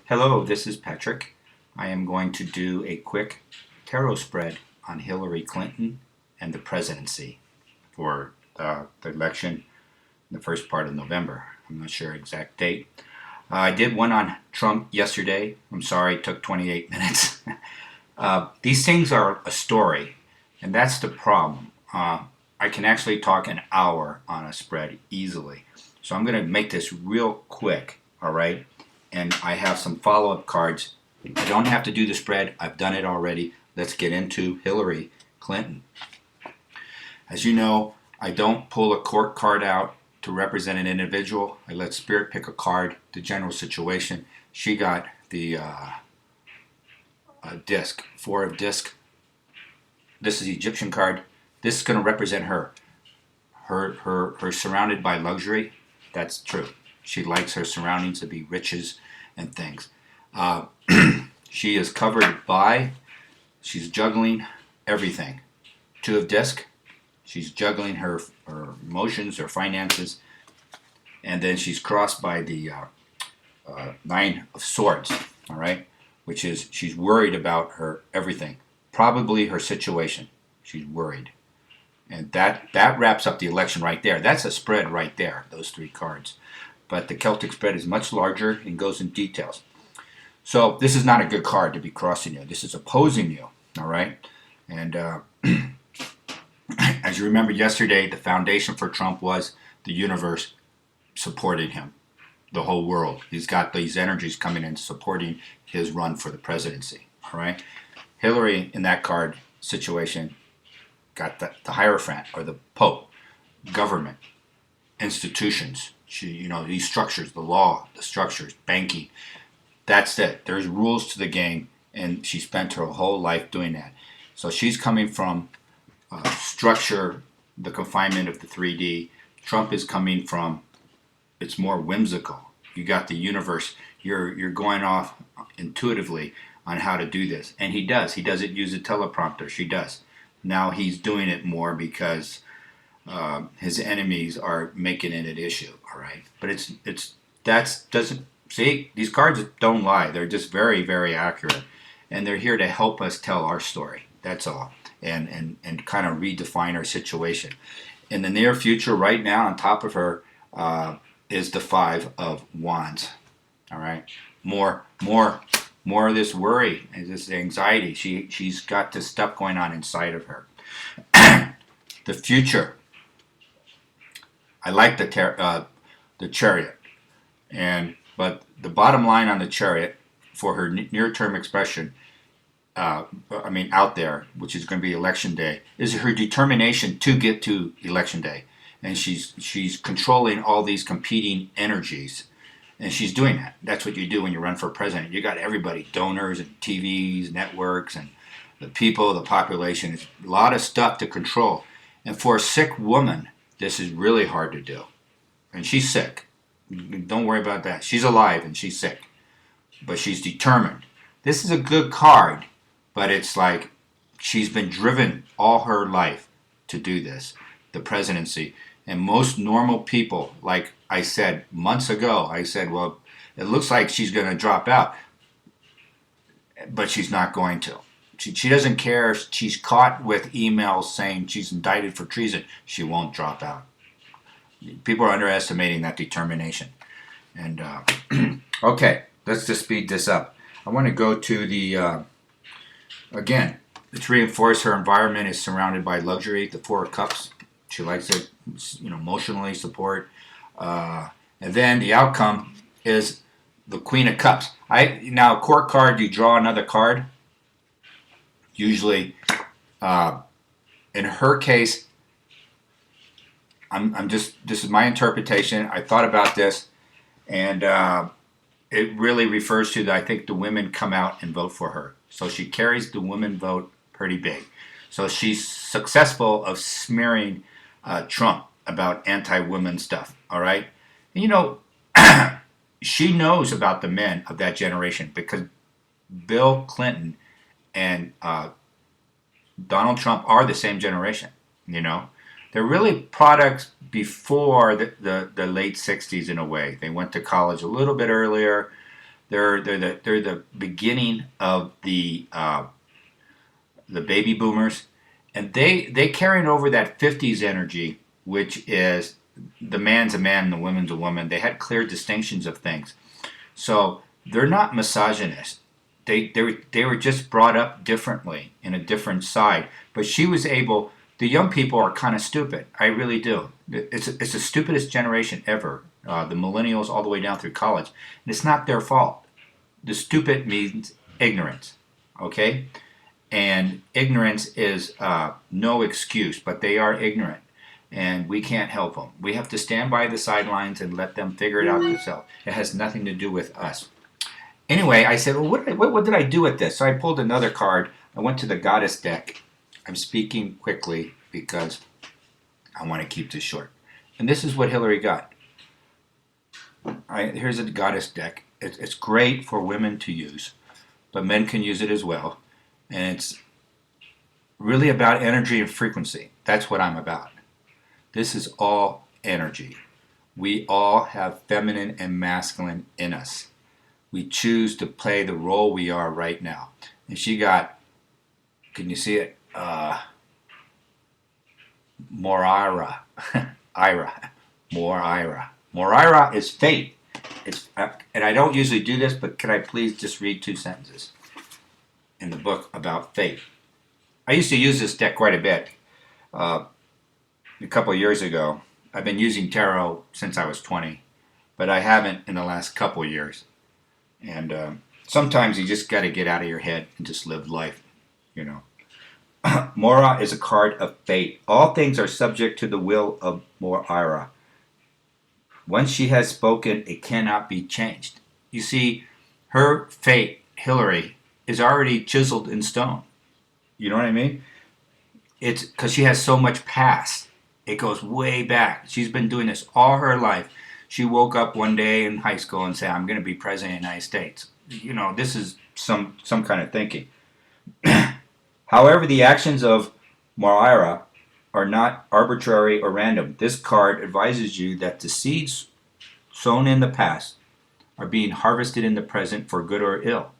Hello, this is Patrick. I am going to do a quick tarot spread on Hillary Clinton and the presidency for the election in the first part of November. I'm not sure exact date. I did one on Trump yesterday. I'm sorry, it took 28 minutes. These things are a story, and that's the problem. I can actually talk an hour on a spread easily. So I'm going to make this real quick, all right? And I have some follow-up cards. I don't have to do the spread. I've done it already. Let's get into Hillary Clinton. As you know, I don't pull a court card out to represent an individual. I let Spirit pick a card, the general situation. She got the disc, 4 of disc. This is the Egyptian card. This is going to represent her. Her surrounded by luxury. That's true. She likes her surroundings to be riches and things. She is covered by, she's juggling everything. 2 of disc, she's juggling her emotions, her finances, and then she's crossed by the 9 of swords, all right, which is she's worried about her everything, probably her situation. She's worried. And that wraps up the election right there. That's a spread right there, those 3 cards. But the Celtic spread is much larger and goes in details. So this is not a good card to be crossing you. This is opposing you, all right? And as you remember yesterday, the foundation for Trump was the universe supporting him, the whole world. He's got these energies coming in supporting his run for the presidency, all right? Hillary, in that card situation, got the Hierophant, or the Pope, government, institutions. She, these structures, the law, the structures, banking. That's it. There's rules to the game, and she spent her whole life doing that. So she's coming from structure, the confinement of the 3D. Trump is coming from, it's more whimsical. You got the universe. You're going off intuitively on how to do this, and he does. He doesn't use a teleprompter. She does. Now he's doing it more because his enemies are making it an issue. All right, but doesn't see, these cards don't lie. They're just very, very accurate, and they're here to help us tell our story. That's all, and kind of redefine our situation. In the near future, right now, on top of her is the 5 of Wands. All right, more of this worry and this anxiety. She's got this stuff going on inside of her. The future. I like the Chariot, but the bottom line on the Chariot for her near-term expression, out there, which is going to be Election Day, is her determination to get to Election Day, and she's controlling all these competing energies. And she's doing that. That's what you do when you run for president. You got everybody, donors and TVs, networks, and the people, the population. It's a lot of stuff to control. And for a sick woman, this is really hard to do. And she's sick. Don't worry about that. She's alive and she's sick. But she's determined. This is a good card, but it's like she's been driven all her life to do this, the presidency. And most normal people, like I said months ago, I said, well, it looks like she's going to drop out. But she's not going to. She doesn't care if she's caught with emails saying she's indicted for treason. She won't drop out. People are underestimating that determination. And, okay, let's just speed this up. I want to go to the, again, let's reinforce her environment is surrounded by luxury, the 4 of Cups. She likes it, emotionally support. And then the outcome is the Queen of Cups. Now, court card, you draw another card. Usually, in her case, this is my interpretation. I thought about this, and it really refers to I think the women come out and vote for her. So she carries the women vote pretty big. So she's successful of smearing Trump about anti-women stuff, all right? And, she knows about the men of that generation because Bill Clinton and Donald Trump are the same generation, They're really products before the late 60s in a way. They went to college a little bit earlier. They're the beginning of the baby boomers, and they carrying over that '50s energy, which is the man's a man, the woman's a woman. They had clear distinctions of things, so they're not misogynist. They were just brought up differently in a different side. But she was able. The young people are kind of stupid. I really do. It's the stupidest generation ever. The millennials all the way down through college, and it's not their fault. The stupid means ignorance. Okay, and ignorance is no excuse, but they are ignorant, and we can't help them. We have to stand by the sidelines and let them figure it out themselves. It has nothing to do with us. Anyway, I said, well, what did I do with this? So I pulled another card. I went to the goddess deck. I'm speaking quickly because I want to keep this short. And this is what Hillary got. Here's a goddess deck. It's great for women to use, but men can use it as well. And it's really about energy and frequency. That's what I'm about. This is all energy. We all have feminine and masculine in us. We choose to play the role we are right now. And she got, can you see it? Moira. Ira. Moira. Moira is fate. And I don't usually do this, but can I please just read 2 sentences in the book about fate? I used to use this deck quite a bit a couple of years ago. I've been using tarot since I was 20, but I haven't in the last couple of years. And sometimes you just got to get out of your head and just live life, you know. Moira is a card of fate. All things are subject to the will of Moira. Once she has spoken, it cannot be changed. You see, her fate, Hillary, is already chiseled in stone. You know what I mean? It's because she has so much past. It goes way back. She's been doing this all her life. She woke up one day in high school and said, I'm going to be president of the United States. You know, this is some kind of thinking. However, the actions of Moira are not arbitrary or random. This card advises you that the seeds sown in the past are being harvested in the present for good or ill.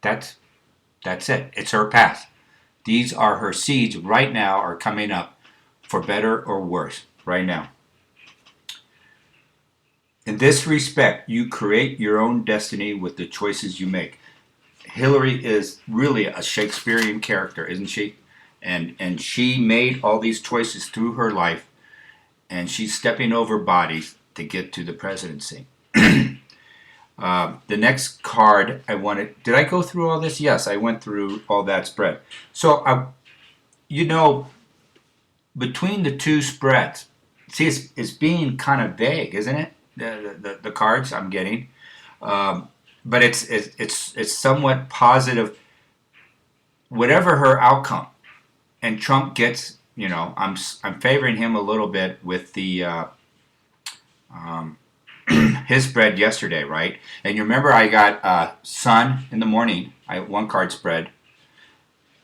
That's it. It's her past. These are her seeds right now are coming up for better or worse right now. In this respect, you create your own destiny with the choices you make. Hillary is really a Shakespearean character, isn't she? And she made all these choices through her life, and she's stepping over bodies to get to the presidency. The next card I wanted, did I go through all this? Yes, I went through all that spread. So, you know, between the 2 spreads, see, it's being kind of vague, isn't it? The cards I'm getting. But it's somewhat positive. Whatever her outcome, and Trump gets, you know, I'm favoring him a little bit with the his spread yesterday, right? And you remember I got Sun in the morning. I 1 card spread,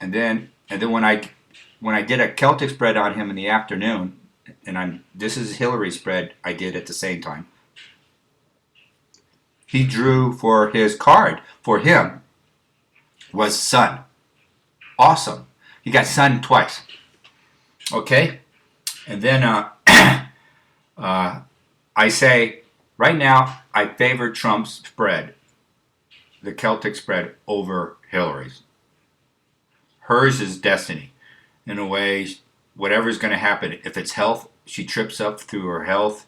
and then when I did a Celtic spread on him in the afternoon, and this is Hillary spread I did at the same time. He drew for his card for him was Sun. Awesome. He got Sun twice. Okay? And then I say, right now, I favor Trump's spread, the Celtic spread, over Hillary's. Hers is destiny. In a way, whatever's going to happen, if it's health, she trips up through her health.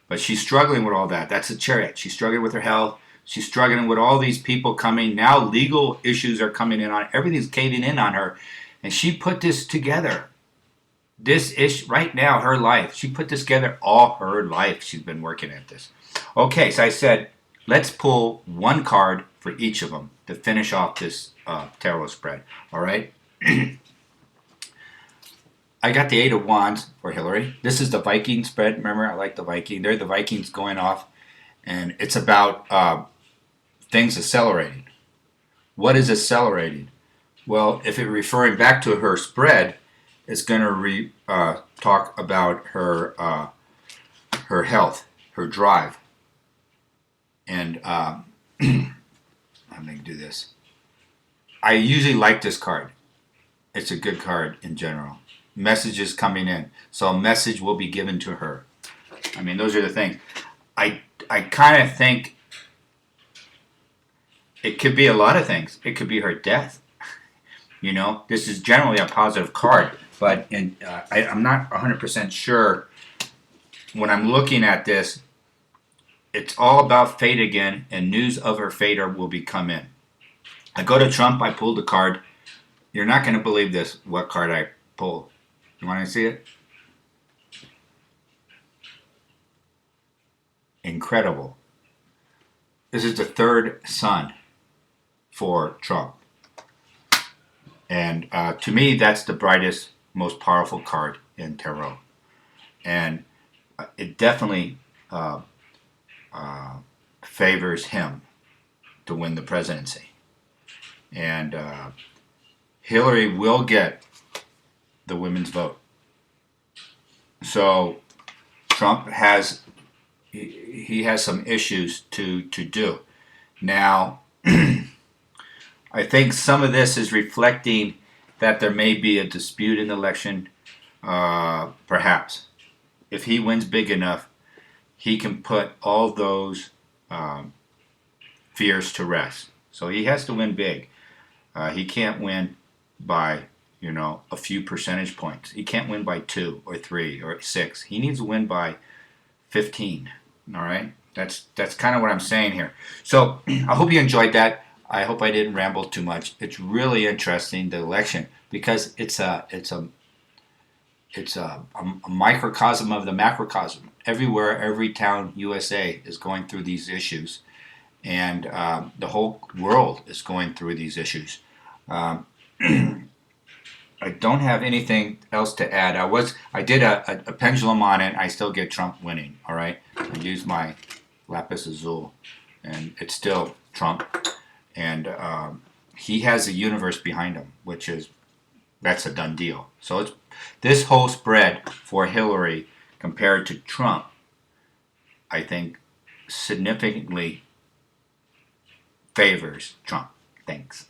But she's struggling with all that. That's a chariot. She's struggling with her health. She's struggling with all these people coming. Now legal issues are coming in on her. Everything's caving in on her. And she put this together. This issue, right now, her life. She put this together all her life. She's been working at this. Okay, so I said, let's pull 1 card for each of them to finish off this tarot spread. All right? I got the 8 of Wands for Hillary. This is the Viking spread. Remember, I like the Viking. They're the Vikings going off. And it's about things accelerating. What is accelerating? Well, if it's referring back to her spread, it's going to talk about her health, her drive. And I'm going to do this. I usually like this card. It's a good card in general. Messages coming in. So a message will be given to her. I mean, those are the things. I kind of think it could be a lot of things. It could be her death. You know, this is generally a positive card, but I'm not 100% sure. When I'm looking at this, it's all about fate again, and news of her fate will be come in. I go to Trump, I pulled a card. You're not going to believe this, what card I pulled. You want to see it? Incredible. This is the third son for Trump. And to me, that's the brightest, most powerful card in tarot. And it definitely favors him to win the presidency. And Hillary will get the women's vote. So Trump has he has some issues to do. Now, I think some of this is reflecting that there may be a dispute in the election. Perhaps, if he wins big enough, he can put all those fears to rest. So he has to win big. He can't win by a few percentage points. He can't win by 2 or 3 or 6. He needs to win by 15. All right, that's kind of what I'm saying here. So I hope you enjoyed that. I hope I didn't ramble too much. It's really interesting, the election, because it's a microcosm of the macrocosm. Everywhere, every town, USA is going through these issues, and the whole world is going through these issues. I don't have anything else to add. I did a pendulum on it. I still get Trump winning. All right, I used my lapis azul, and it's still Trump. And he has the universe behind him, that's a done deal. So it's this whole spread for Hillary compared to Trump, I think, significantly favors Trump. Thanks.